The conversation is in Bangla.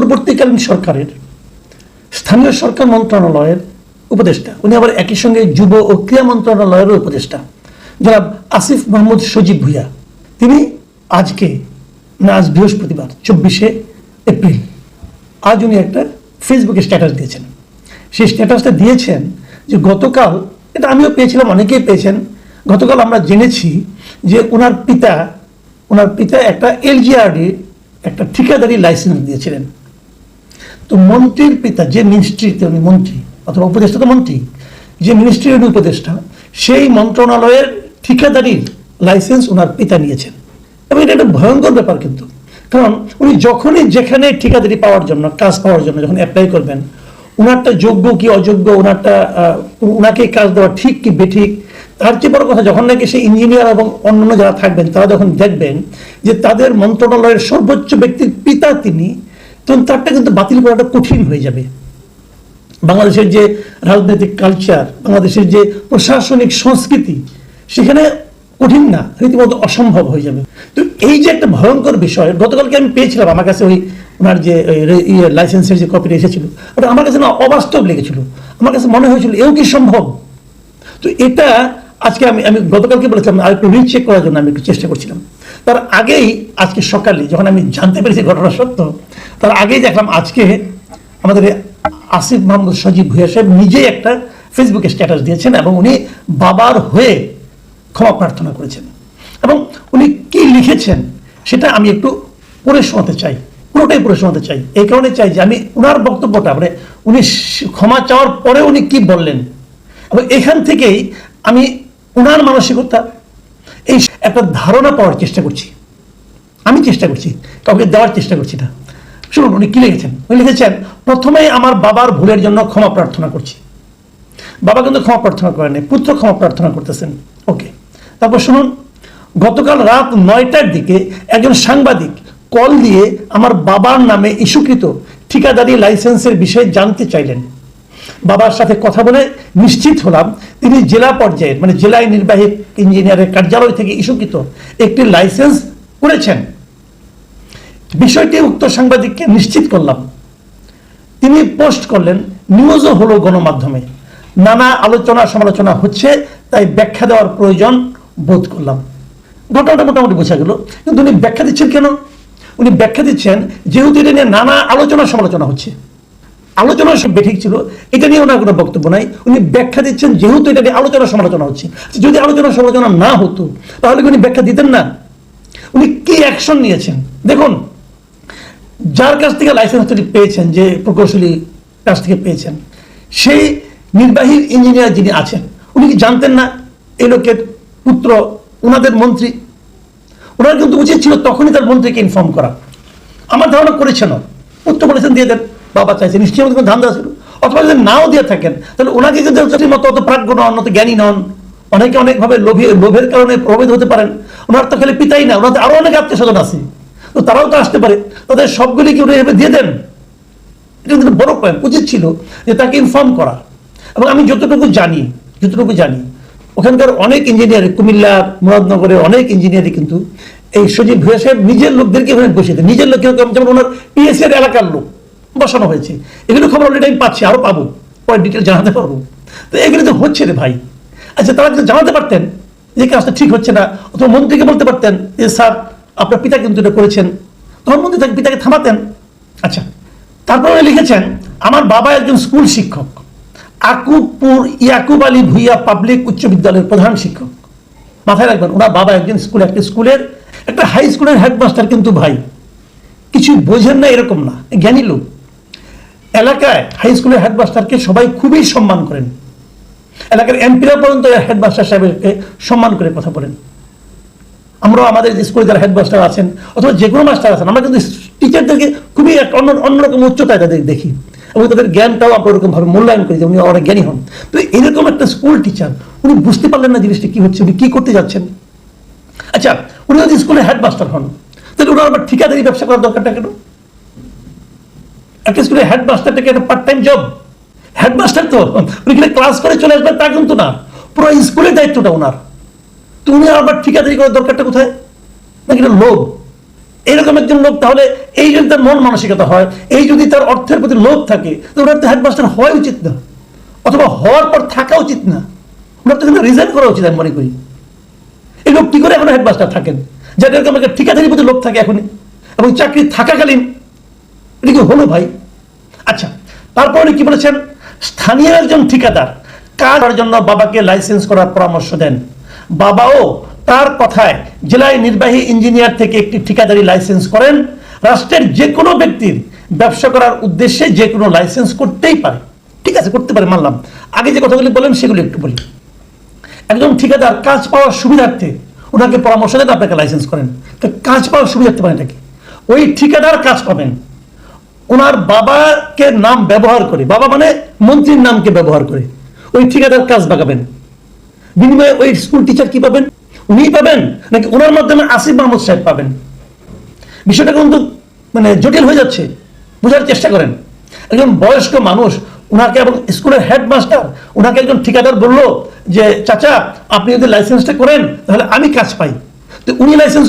অন্তর্বর্তীকালীন সরকারের স্থানীয় সরকার মন্ত্রণালয়ের উপদেষ্টা, উনি আবার একই সঙ্গে যুব ও ক্রীড়া মন্ত্রণালয়ের উপদেষ্টা জনাব আসিফ মাহমুদ সজীব ভুঁইয়া, তিনি আজকে আজ বৃহস্পতিবার 24শে এপ্রিল আজ উনি একটা ফেসবুকে স্ট্যাটাস দিয়েছেন। সেই স্ট্যাটাসটা দিয়েছেন যে গতকাল, এটা আমিও পেয়েছিলাম, অনেকেই পেয়েছেন, গতকাল আমরা জেনেছি যে ওনার পিতা একটা এলজিআরডি একটা ঠিকাদারি লাইসেন্স দিয়েছিলেন। তো মন্ত্রীর পিতা, যে মিনিস্ট্রিতে উনি মন্ত্রী অথবা উপদেষ্টা, তো মন্ত্রী, যে মিনিস্ট্রির উনি উপদেষ্টা, সেই মন্ত্রণালয়ের ঠিকাদারির লাইসেন্স ওনার পিতা নিয়েছেন। এবং এটা একটা ভয়ঙ্কর ব্যাপার কিন্তু, কারণ উনি যখনই যেখানে ঠিকাদারি পাওয়ার জন্য, কাজ পাওয়ার জন্য যখন অ্যাপ্লাই করবেন, ওনারটা যোগ্য কি অযোগ্য, ওনাকে কাজ দেওয়া ঠিক কি বেঠিক, তার চেয়ে বড় কথা যখন নাকি সেই ইঞ্জিনিয়ার এবং অন্যান্য যারা থাকবেন তারা যখন দেখবেন যে তাদের মন্ত্রণালয়ের সর্বোচ্চ ব্যক্তির পিতা তিনি, তখন তারটা কিন্তু বাতিল করাটা কঠিন হয়ে যাবে। বাংলাদেশের যে রাজনৈতিক কালচার, বাংলাদেশের যে প্রশাসনিক সংস্কৃতি, সেখানে কঠিন না, রীতিমতো অসম্ভব হয়ে যাবে। তো এই যে একটা ভয়ঙ্কর বিষয়, গতকালকে আমি পেয়েছিলাম, আমার কাছে ওই ওনার যে লাইসেন্সের যে কপিটা এসেছিল, ওটা আমার কাছে না অবাস্তব লেগেছিল। আমার কাছে মনে হয়েছিল এও কি সম্ভব। তো এটা আজকে আমি গতকালকে বলেছিলাম আর একটু রিচেক করার জন্য আমি একটু চেষ্টা করছিলাম। তার আগেই আজকে সকালে যখন আমি জানতে পেরেছি ঘটনা সত্য, তার আগেই দেখলাম আজকে আমাদের আসিফ মাহমুদ সজীব ভুঁইয়া সাহেব নিজেই একটা ফেসবুকে স্ট্যাটাস দিয়েছেন এবং উনি বাবার হয়ে ক্ষমা প্রার্থনা করেছেন। এবং উনি কি লিখেছেন সেটা আমি একটু পড়ে শোনাতে চাই, পুরোটাই পড়ে শোনাতে চাই। এই কারণে চাই যে আমি ওনার বক্তব্যটা, মানে উনি ক্ষমা চাওয়ার পরে উনি কি বললেন, এবং এখান থেকেই আমি ওনার মানসিকতা এই একটা ধারণা পাওয়ার চেষ্টা করছি। আমি চেষ্টা করছি, কাউকে দেওয়ার চেষ্টা করছি না। শুনুন উনি কি লিখেছেন। উনি লিখেছেন, প্রথমেই আমার বাবার ভুলের জন্য ক্ষমা প্রার্থনা করছি। বাবা কিন্তু ক্ষমা প্রার্থনা করেন, পুত্র ক্ষমা প্রার্থনা করতেছেন। ওকে, তারপর শুনুন, গতকাল রাত 9টার দিকে একজন সাংবাদিক কল দিয়ে আমার বাবার নামে ইস্যুকৃত ঠিকাদারি লাইসেন্সের বিষয়ে জানতে চাইলেন। বাবার সাথে কথা বলে নিশ্চিত হলাম তিনি জেলা পর্যায়ের, মানে জেলায় নির্বাহী ইঞ্জিনিয়ারের কার্যালয় থেকে ইস্যুকৃত একটি লাইসেন্স করেছেন। বিষয়টি উক্ত সাংবাদিককে নিশ্চিত করলাম। তিনি পোস্ট করলেন, নিউজও হলো গণমাধ্যমে, নানা আলোচনা সমালোচনা হচ্ছে, তাই ব্যাখ্যা দেওয়ার প্রয়োজন বোধ করলাম। ঘটনাটা মোটামুটি বোঝা গেল, কিন্তু উনি ব্যাখ্যা দিচ্ছেন কেন? উনি ব্যাখ্যা দিচ্ছেন যেহেতু এটা নিয়ে নানা আলোচনা সমালোচনা হচ্ছে, আলোচনা সব বেঠিক ছিল, এটা নিয়ে ওনার কোনো বক্তব্য নাই। উনি ব্যাখ্যা দিচ্ছেন যেহেতু এটা নিয়ে আলোচনা সমালোচনা হচ্ছে। যদি আলোচনা সমালোচনা না হতো তাহলে উনি ব্যাখ্যা দিতেন না। উনি কি অ্যাকশন নিয়েছেন দেখুন। যার কাছ থেকে লাইসেন্সটি পেয়েছেন, যে প্রকৌশলী কাছ থেকে পেয়েছেন, সেই নির্বাহী ইঞ্জিনিয়ার যিনি আছেন, উনি কি জানতেন না এই লোকের পুত্র ওনাদের মন্ত্রী? ওনার কিন্তু উচিত ছিল তখনই তার মন্ত্রীকে ইনফর্ম করা। আমার ধারণা করেছেন, পুত্র বলেছেন দিয়ে দেন, বাবা চাইছে, নিশ্চয়ই আমাদের কোনো ধান্দা ছিল। অথবা যদি নাও দিয়ে থাকেন তাহলে ওনাকে কিন্তু মতো অত প্রাজ্ঞ নন, অত জ্ঞানী নন, অনেকে অনেকভাবে লোভের কারণে প্রভাবিত হতে পারেন। ওনার তো খালি পিতাই না, ওনাদের আরো অনেক আত্মীয় স্বজন আছে, তো তারাও তো আসতে পারে, তাদের সবগুলি কি উনি দিয়ে দেন? এটা কিন্তু বড় পয়েন্ট। উচিত ছিল যে তাকে ইনফর্ম করা। এবং আমি যতটুকু জানি ওখানকার অনেক ইঞ্জিনিয়ার, কুমিল্লা মুরাদনগরের অনেক ইঞ্জিনিয়ারই কিন্তু এই সজীব ভুঁইয়া সাহেব নিজের লোকদেরকে ওখানে বসিয়ে দেন। নিজের লোক যেমন ওনার পিএসএর এলাকার লোক বসানো হয়েছে। এগুলো খবর অলরেডি আমি পাচ্ছি, আরো পাবো, পরে ডিটেল জানাতে পারবো। তো এগুলো তো হচ্ছে রে ভাই। আচ্ছা, তারা কিন্তু জানাতে পারতেন যে কাজটা ঠিক হচ্ছে না, অথবা মন্ত্রীকে বলতে পারতেন যে স্যার আপনার পিতা কিন্তু এটা করেছেন, তখন মন্ত্রী তাকে পিতাকে থামাতেন। আচ্ছা, তারপরে লিখেছেন, আমার বাবা একজন স্কুল শিক্ষক, আকুবপুর ইয়াকুব আলী ভুঁইয়া পাবলিক উচ্চ বিদ্যালয়ের প্রধান শিক্ষক। মাথায় রাখবেন, ওনার বাবা একজন একটা স্কুলের, একটা হাই স্কুলের হেডমাস্টার। কিন্তু ভাই কিছু বোঝেন না এরকম না, জ্ঞানী লোক। এলাকায় হাই স্কুলের হেডমাস্টারকে সবাই খুবই সম্মান করেন। এলাকার এমপিরা পর্যন্ত হেডমাস্টার সাহেবকে সম্মান করে কথা বলেন। আমরাও আমাদের স্কুলে যারা হেডমাস্টার আছেন অথবা যে কোনো মাস্টার আছেন, আমরা কিন্তু টিচারদেরকে খুবই অন্যরকম উচ্চতায় তাদের দেখি, এবং তাদের জ্ঞানটাও আমরা ওরকম ভাবে মূল্যায়ন করি যে উনি অনেক জ্ঞানী হন। তো এরকম একটা স্কুল টিচার, উনি বুঝতে পারলেন না জিনিসটা কি হচ্ছে, উনি কি করতে যাচ্ছেন। আচ্ছা, উনি যদি স্কুলের হেডমাস্টার হন তাহলে ওনার আবার ঠিকাদারি ব্যবসা করার দরকারটা কেন? একটা স্কুলের হেডমাস্টারটাকে একটা পার্ট টাইম জব। হেডমাস্টার তো উনি ক্লাস করে চলে আসবেন তা কিন্তু না, পুরো স্কুলের দায়িত্বটা ওনার। তো উনি আবার ঠিকাদারি করার দরকারটা কোথায়? নাকি লোভ? এরকম একজন লোক, তাহলে এই যদি তার মন মানসিকতা হয়, এই যদি তার অর্থের প্রতি লোভ থাকে, তো ওনার তো হেডমাস্টার হওয়া উচিত না, অথবা হওয়ার পর থাকা উচিত না, ওনার তো কিন্তু রিজাইন করা উচিত আমি মনে করি। এই লোক কি করে এখন হেডমাস্টার থাকেন, যাদের এরকম একটা ঠিকাদারির প্রতি লোভ থাকে এখনই, এবং চাকরি থাকাকালীন, এটা কি হলো ভাই? আচ্ছা, তারপর উনি কি বলেছেন, স্থানীয় একজন ঠিকাদার কাজ করার জন্য বাবাকে লাইসেন্স করার পরামর্শ দেন। বাবাও তার কথায় জেলায় নির্বাহী ইঞ্জিনিয়ার থেকে একটি ঠিকাদারি লাইসেন্স করেন। রাষ্ট্রের যে কোনো ব্যক্তির ব্যবসা করার উদ্দেশ্যে যে কোনো লাইসেন্স করতেই পারে। ঠিক আছে, করতে পারে, মানলাম। আগে যে কথাগুলি বললেন সেগুলি একটু বলি। একজন ঠিকাদার কাজ পাওয়ার সুবিধার্থে ওনাকে পরামর্শ দেন আপনাকে লাইসেন্স করেন। তো কাজ পাওয়ার সুবিধার্থে মানে নাকি ওই ঠিকাদার কাজ পাবেন ওনার বাবাকে নাম ব্যবহার করে, বাবা মানে মন্ত্রীর নামকে ব্যবহার করে ওই ঠিকাদার কাজ বাগাবেন। বিনিময়ে ওই স্কুল টিচার কি পাবেন? উনিই পাবেন, নাকি ওনার মাধ্যমে আসিফ মাহমুদ সাহেব পাবেন? বিষয়টা কিন্তু মানে জটিল হয়ে যাচ্ছে, বোঝার চেষ্টা করেন। একজন বয়স্ক মানুষ, ওনাকে, এবং স্কুলের হেডমাস্টার, ওনাকে একজন ঠিকাদার বললো যে চাচা আপনি যদি লাইসেন্সটা করেন তাহলে আমি কাজ পাই। তো উনি লাইসেন্স